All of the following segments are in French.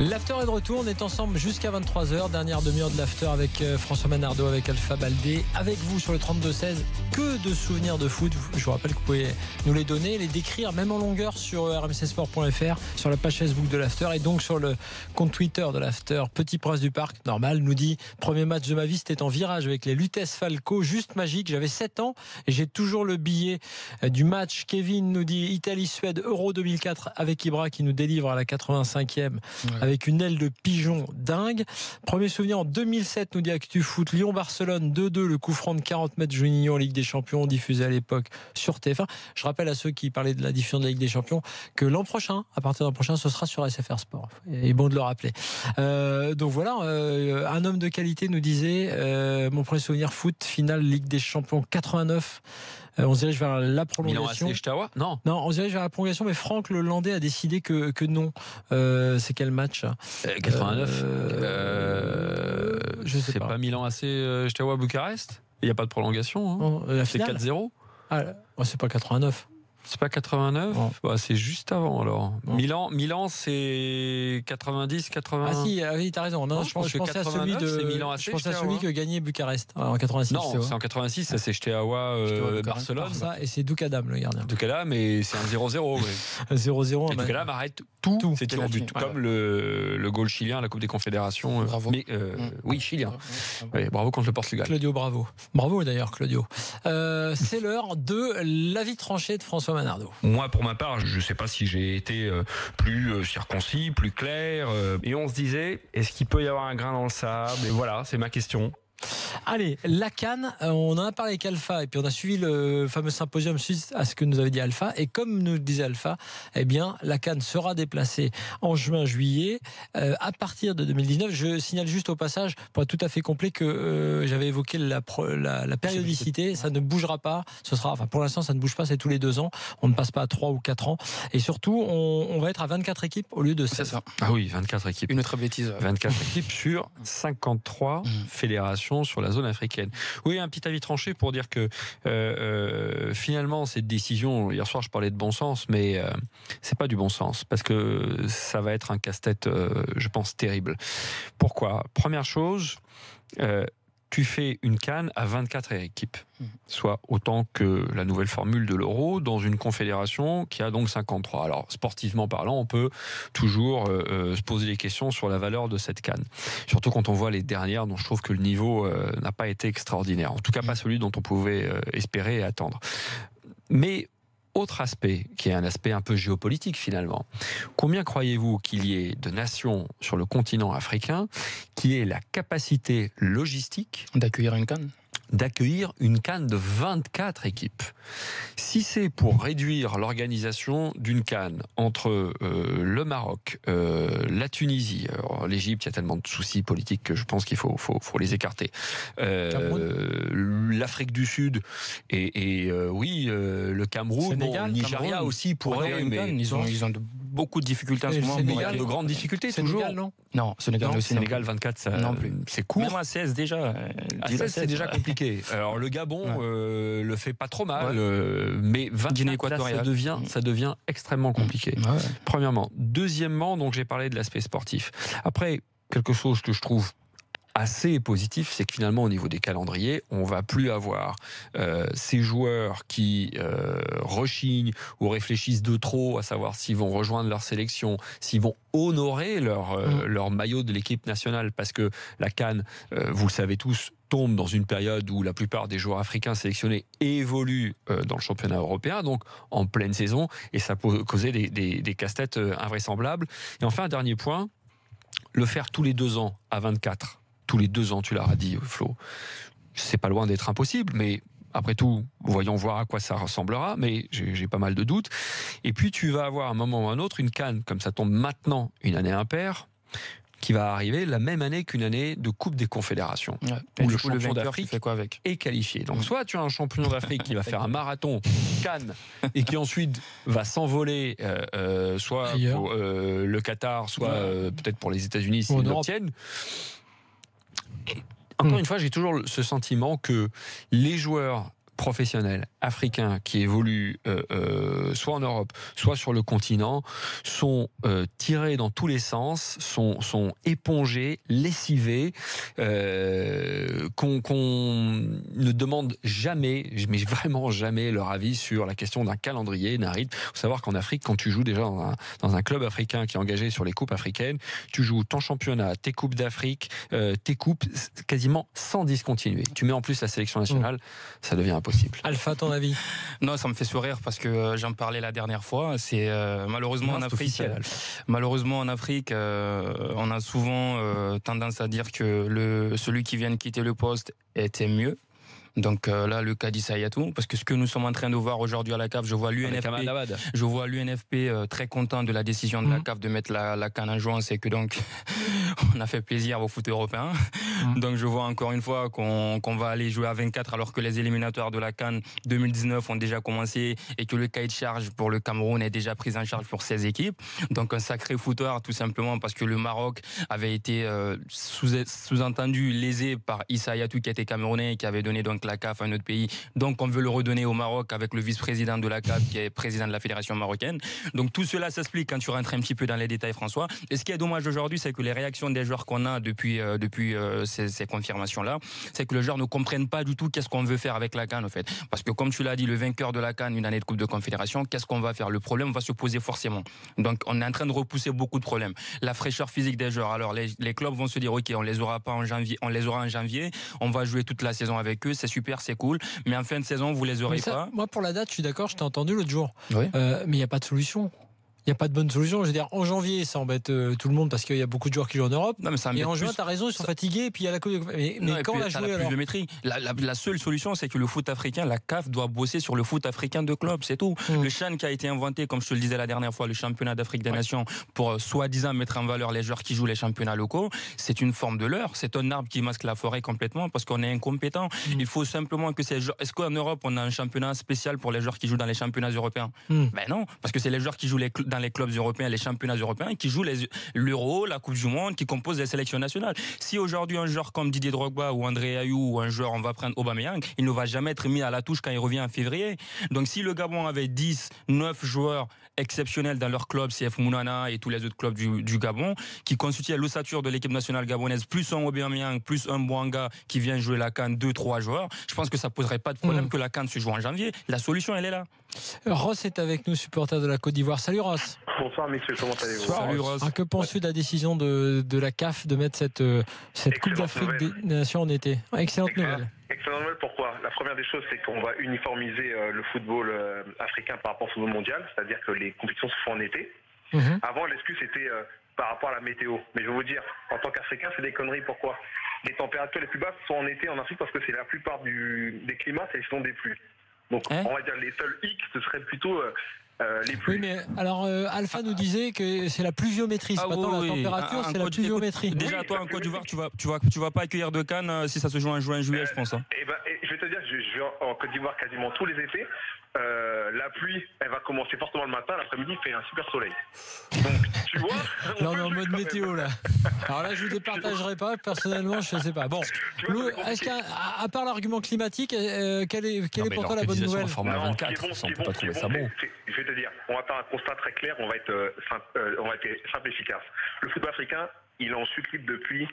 L'after est de retour, on est ensemble jusqu'à 23h, dernière demi-heure de l'after avec François Manardo, avec Alpha Baldé, avec vous sur le 32-16. Que de souvenirs de foot, je vous rappelle que vous pouvez nous les donner, les décrire même en longueur sur rmcsport.fr, sur la page Facebook de l'after et donc sur le compte Twitter de l'after. Petit Prince du Parc, normal, nous dit premier match de ma vie, c'était en virage avec les Lutèce Falco, juste magique, j'avais 7 ans et j'ai toujours le billet du match. Kevin nous dit Italie-Suède, Euro 2004 avec Ibra qui nous délivre à la 85e avec une aile de pigeon dingue. Premier souvenir en 2007, nous dit ActuFoot, Lyon-Barcelone 2-2, le coup franc de 40 mètres Juninho en Ligue des Champions, diffusé à l'époque sur TF1. Je rappelle à ceux qui parlaient de la diffusion de la Ligue des Champions que l'an prochain, à partir de l'an prochain, ce sera sur SFR Sport. Et bon de le rappeler. Donc voilà, un homme de qualité nous disait mon premier souvenir foot, finale Ligue des Champions 89. On se dirige vers la prolongation. Milan AC, non, on se dirige vers la prolongation, mais Franck le Landais a décidé que non. C'est quel match 89. Je sais c'est pas Milan AC Steaua Bucarest. Il n'y a pas de prolongation. Hein. C'est 4-0. C'est pas 89. C'est pas 89 c'est juste avant alors. Non. Milan c'est 90, 80. Ah si, oui, t'as raison. Non, je pensais à celui de Milan AC, je pensais à celui que gagnait Bucarest en 86. Non, c'est en 86, ça c'est Steaua Barcelone. Ça, et c'est Doukadam le gardien. Doukadam, mais c'est un 0-0. 0-0. Et Doukadam arrête tout. C'était au but. Comme le goal chilien à la Coupe des Confédérations. Bravo. Mais oui, chilien. Bravo contre le Portugal. Claudio, bravo. Bravo d'ailleurs, Claudio. C'est l'heure de l'avis tranché de François Manardo. Moi, pour ma part, je ne sais pas si j'ai été plus circoncis, plus clair. Et on se disait, est-ce qu'il peut y avoir un grain dans le sable? Et voilà, c'est ma question. Allez, la CAN, on en a parlé avec Alpha et puis on a suivi le fameux symposium suite à ce que nous avait dit Alpha, et comme nous disait Alpha, eh bien la CAN sera déplacée en juin-juillet à partir de 2019. Je signale juste au passage, pour être tout à fait complet, que j'avais évoqué la périodicité, ça ne bougera pas, ce sera, pour l'instant ça ne bouge pas, c'est tous les 2 ans, on ne passe pas à 3 ou 4 ans, et surtout on va être à 24 équipes au lieu de 16. C'est ça. Ah oui, 24 équipes. Une autre bêtise. 24 équipes sur 53 fédérations sur la zone africaine. Oui, un petit avis tranché pour dire que finalement cette décision, hier soir je parlais de bon sens, mais c'est pas du bon sens parce que ça va être un casse-tête, je pense, terrible. Pourquoi ? Première chose, tu fais une CAN à 24 équipes, soit autant que la nouvelle formule de l'euro, dans une confédération qui a donc 53. Alors, sportivement parlant, on peut toujours se poser des questions sur la valeur de cette CAN. Surtout quand on voit les dernières, dont je trouve que le niveau n'a pas été extraordinaire. En tout cas, pas celui dont on pouvait espérer et attendre. Mais autre aspect, qui est un aspect un peu géopolitique finalement. Combien croyez-vous qu'il y ait de nations sur le continent africain qui aient la capacité logistique d'accueillir une CAN? D'accueillir une CAN de 24 équipes. Si c'est pour réduire l'organisation d'une CAN entre le Maroc, la Tunisie, l'Égypte, il y a tellement de soucis politiques que je pense qu'il faut les écarter. L'Afrique du Sud et oui, le Cameroun, Sénégal, le Nigeria aussi pourrait, mais ils ont beaucoup de difficultés en ce moment. Sénégal, de grandes difficultés toujours. Non, Sénégal 24, ça, non plus. C'est court. Même à 16 déjà. À 16, c'est déjà compliqué. Alors le Gabon le fait pas trop mal, mais 24 là, ça devient extrêmement compliqué. Premièrement. Deuxièmement, donc j'ai parlé de l'aspect sportif. Après, quelque chose que je trouve assez positif, c'est que finalement au niveau des calendriers, on va plus avoir ces joueurs qui rechignent ou réfléchissent de trop à savoir s'ils vont rejoindre leur sélection, s'ils vont honorer leur maillot de l'équipe nationale, parce que la CAN, vous le savez tous, tombe dans une période où la plupart des joueurs africains sélectionnés évoluent dans le championnat européen, donc en pleine saison, et ça peut causer des casse-têtes invraisemblables. Et enfin, un dernier point, le faire tous les 2 ans à 24, tous les 2 ans, tu l'as dit, Flo, c'est pas loin d'être impossible, mais après tout, voyons voir à quoi ça ressemblera, mais j'ai pas mal de doutes. Et puis tu vas avoir à un moment ou à un autre une CAN, comme ça tombe maintenant, une année impaire, qui va arriver la même année qu'une année de Coupe des Confédérations, où le champion d'Afrique est qualifié. Donc soit tu as un champion d'Afrique qui va faire un marathon CAN et qui ensuite va s'envoler, soit pour le Qatar, soit peut-être pour les États-Unis s'ils l'obtiennent. Encore une fois, j'ai toujours ce sentiment que les joueurs professionnels africains qui évoluent soit en Europe, soit sur le continent, sont tirés dans tous les sens, sont épongés, lessivés, qu'on ne demande jamais, mais vraiment jamais, leur avis sur la question d'un calendrier, d'un rythme. Il faut savoir qu'en Afrique, quand tu joues déjà dans un club africain qui est engagé sur les coupes africaines, tu joues ton championnat, tes coupes d'Afrique, tes coupes quasiment sans discontinuer. Tu mets en plus la sélection nationale, ça devient impossible. Alpha, ton avis? Non, ça me fait sourire parce que j'en parlais la dernière fois. C'est malheureusement en Afrique. Malheureusement en Afrique, on a souvent tendance à dire que celui qui vient de quitter le poste était mieux. Donc là, le cas d'Issa Hayatou, parce que ce que nous sommes en train de voir aujourd'hui à la CAF, je vois l'UNFP très content de la décision de la CAF de mettre la CAN en juin, c'est que donc on a fait plaisir au foot européen. Donc je vois encore une fois qu'on va aller jouer à 24 alors que les éliminatoires de la CAN 2019 ont déjà commencé et que le cahier de charge pour le Cameroun est déjà pris en charge pour 16 équipes. Donc un sacré foutoir tout simplement parce que le Maroc avait été sous-entendu lésé par Issa Hayatou qui était camerounais et qui avait donné donc la CAF à un autre pays. Donc on veut le redonner au Maroc avec le vice-président de la CAF qui est président de la fédération marocaine. Donc tout cela s'explique quand tu rentres un petit peu dans les détails, François. Et ce qui est dommage aujourd'hui, c'est que les réactions des joueurs qu'on a depuis ces confirmations-là, c'est que les joueurs ne comprennent pas du tout qu'est-ce qu'on veut faire avec la CAN en fait. Parce que comme tu l'as dit, le vainqueur de la CAN, une année de Coupe de Confédération, qu'est-ce qu'on va faire? Le problème va se poser forcément. Donc on est en train de repousser beaucoup de problèmes. La fraîcheur physique des joueurs. Alors les clubs vont se dire ok, on les aura pas en janvier, on les aura en janvier, on va jouer toute la saison avec eux, c'est super, c'est cool, mais en fin de saison vous les aurez pas. Moi pour la date, je suis d'accord, je t'ai entendu l'autre jour. Oui. Mais il n'y a pas de solution. Il n'y a pas de bonne solution. Je veux dire, en janvier, ça embête tout le monde parce qu'il y a beaucoup de joueurs qui jouent en Europe. Non, mais et en juin, tu as raison, ils sont fatigués. Et puis il y a la Coupe. Mais quand on a joué alors la seule solution, c'est que le foot africain, la CAF doit bosser sur le foot africain de club, c'est tout. Le CHAN qui a été inventé, comme je te le disais la dernière fois, le championnat d'Afrique des Nations, pour soi-disant mettre en valeur les joueurs qui jouent les championnats locaux, c'est une forme de leurre. C'est un arbre qui masque la forêt complètement parce qu'on est incompétent. Il faut simplement que ces joueurs. Est-ce qu'en Europe, on a un championnat spécial pour les joueurs qui jouent dans les championnats européens? Ben non, parce que c'est les joueurs qui jouent dans les clubs européens, les championnats européens, qui jouent l'Euro, la Coupe du Monde, qui composent les sélections nationales. Si aujourd'hui un joueur comme Didier Drogba ou André Ayew ou un joueur, on va prendre Aubameyang, il ne va jamais être mis à la touche quand il revient en février. Donc si le Gabon avait 10, 9 joueurs exceptionnels dans leur club, CF Mounana et tous les autres clubs du Gabon, qui constituaient l'ossature de l'équipe nationale gabonaise, plus un Aubameyang, plus un Bouanga qui vient jouer la CAN, 2-3 joueurs, je pense que ça poserait pas de problème que la CAN se joue en janvier. La solution, elle est là. Ross est avec nous, supporter de la Côte d'Ivoire. Salut Ross. Bonsoir messieurs, comment allez-vous? Salut Ross. Que penses-tu de la décision de la CAF de mettre cette Coupe d'Afrique des Nations en été? Excellente nouvelle. Excellente nouvelle, pourquoi? La première des choses, c'est qu'on va uniformiser le football africain par rapport au football mondial, c'est-à-dire que les compétitions se font en été. Avant, l'excuse était par rapport à la météo. Mais je vais vous dire, en tant qu'Africain, c'est des conneries. Pourquoi? Les températures les plus basses sont en été en Afrique parce que c'est la plupart des climats, c'est les saisons des pluies. Donc, on va dire les seuls hic, ce serait plutôt les pluies. Oui, mais alors Alpha nous disait que c'est la pluviométrie. C'est pas tant la température, c'est la pluviométrie. Déjà, toi, en Côte d'Ivoire, tu vas pas accueillir de Cannes si ça se joue en juin, juillet, je pense. Je vais te dire, je vais en Côte d'Ivoire quasiment tous les étés. La pluie, elle va commencer fortement le matin, l'après-midi, il fait un super soleil. Donc, tu vois. Là, on est en mode météo, là. Alors là, je vous départagerai pas, personnellement, je sais pas. Bon, est-ce qu'à part l'argument climatique, quelle est pour toi la bonne nouvelle? Format 24, on peut pas trouver ça bon. Je vais te dire, on va faire un constat très clair, on va être simple et efficace. Le football africain, il est en chute libre depuis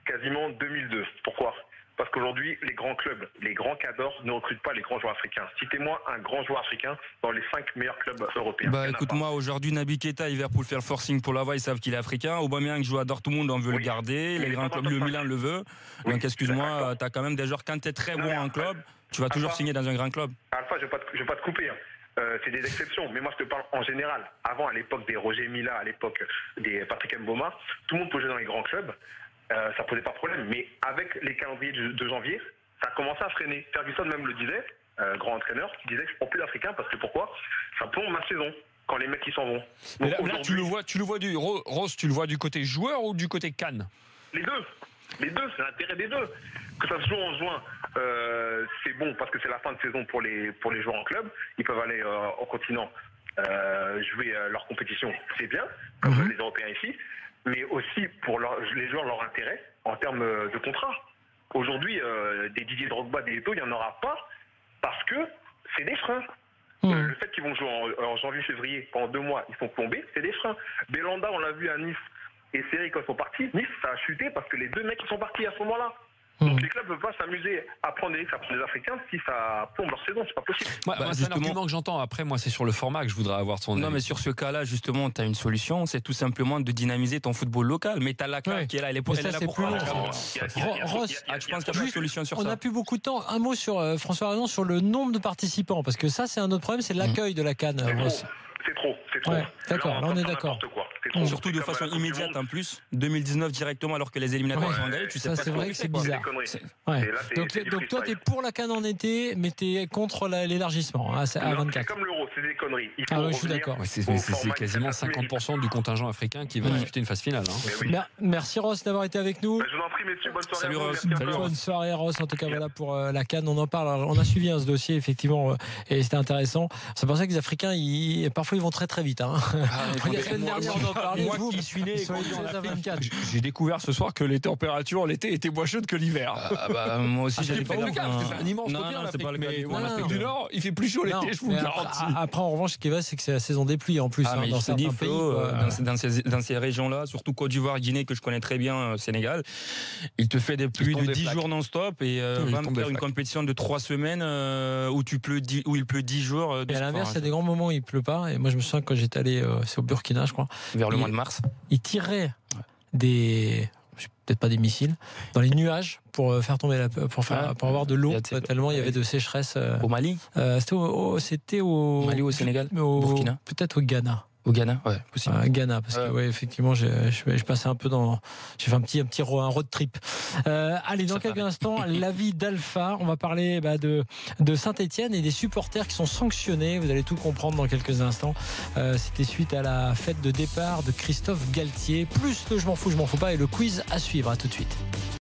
quasiment 2002. Pourquoi? Parce qu'aujourd'hui, les grands clubs, les grands cadors ne recrutent pas les grands joueurs africains. Citez-moi un grand joueur africain dans les 5 meilleurs clubs européens. Bah écoute-moi, aujourd'hui, Naby Keita, il vient pour le faire forcing pour la voie, ils savent qu'il est africain. Aubameyang joue à Dortmund, on veut le garder. Les grands clubs, le Milan le veut. Donc excuse-moi, tu as quand même des joueurs, quand tu es très bon en club, tu vas toujours signer dans un grand club. Alpha, je vais pas te couper. C'est des exceptions, mais moi je te parle en général. Avant, à l'époque des Roger Mila, à l'époque des Patrick Mboma, tout le monde pouvait jouer dans les grands clubs. Ça posait pas de problème, mais avec les calendriers de janvier, ça a commencé à freiner. Ferguson même le disait, grand entraîneur, qui disait que je prends plus d'Africains parce que pourquoi? Ça plombe ma saison quand les mecs ils s'en vont. Mais là, tu le vois du côté joueur ou du côté Cannes? Les deux, c'est l'intérêt des deux. Que ça se joue en juin, c'est bon parce que c'est la fin de saison pour les joueurs en club. Ils peuvent aller au continent jouer leur compétition, c'est bien, comme les Européens ici. Mais aussi pour les joueurs, leur intérêt en termes de contrat. Aujourd'hui, des Didier Drogba, des Eto'o, il n'y en aura pas parce que c'est des freins. Le fait qu'ils vont jouer en janvier-février, pendant 2 mois, ils sont plombés, c'est des freins. Belanda, on l'a vu à Nice et Série quand ils sont partis. Nice, ça a chuté parce que les 2 mecs qui sont partis à ce moment-là. Donc les clubs ne peuvent pas s'amuser à prendre des risques, à prendre des Africains si ça plombe leur saison, c'est pas possible. C'est un argument que j'entends. Après, moi, c'est sur le format que je voudrais avoir ton avis. Non, mais sur ce cas-là, justement, tu as une solution, c'est tout simplement de dynamiser ton football local. Mais tu as la CAF qui est là, elle est là pour plus long. Ross, je pense qu'il y a une solution sur ça. On n'a plus beaucoup de temps. Un mot sur François Raison sur le nombre de participants, parce que ça, c'est un autre problème, c'est l'accueil de la CAN. C'est trop. Ouais, d'accord, là on est d'accord. Surtout de façon immédiate en plus, 2019 directement alors que les éliminatoires sont engagés, tu sais pas. C'est vrai que c'est bizarre. Donc toi tu es pour la CAN en été, mais tu es contre l'élargissement à 24. C'est comme l'Euro, c'est des conneries. Je suis d'accord. C'est quasiment 50% du contingent africain qui va disputer une phase finale. Merci Ross d'avoir été avec nous. Je vous en prie messieurs, bonne soirée. Salut Ross. Bonne soirée Ross, en tout cas voilà pour la CAN, on en parle. Alors, on a suivi ce dossier effectivement et c'était intéressant. C'est pour ça que les Africains parfois ils vont très très vite. La semaine dernière on en parlait. Moi qui suis né j'ai découvert ce soir que les températures l'été étaient moins chaudes que l'hiver. Moi aussi j'ai découvert. C'est un immense continent, mais en Afrique du Nord il fait plus chaud l'été, je vous le garantis. Après en revanche ce qui va c'est que c'est la saison des pluies en plus dans certains pays. Dans ces régions-là, surtout Côte d'Ivoire, Guinée que je connais très bien, Sénégal, il te fait des pluies de 10 jours non-stop et va me faire une compétition de 3 semaines où il pleut 10 jours. Et à l'inverse, il y a des grands moments où il pleut pas. Et moi je me souviens quand j'étais allé, c'est au Burkina je crois. Vers le mois de mars. Il tirait peut-être pas des missiles, dans les nuages pour faire tomber pour avoir de l'eau, tellement il y avait de sécheresse. Au Mali C'était au Mali ou au Sénégal Burkina. Peut-être au Ghana. Au Ghana, ouais, possible. Ghana, parce que effectivement, je passais un peu j'ai fait un road trip. Allez, dans quelques instants, l'avis d'Alpha. On va parler de Saint-Etienne et des supporters qui sont sanctionnés. Vous allez tout comprendre dans quelques instants. C'était suite à la fête de départ de Christophe Galtier. Plus le je m'en fous pas et le quiz à suivre. À tout de suite.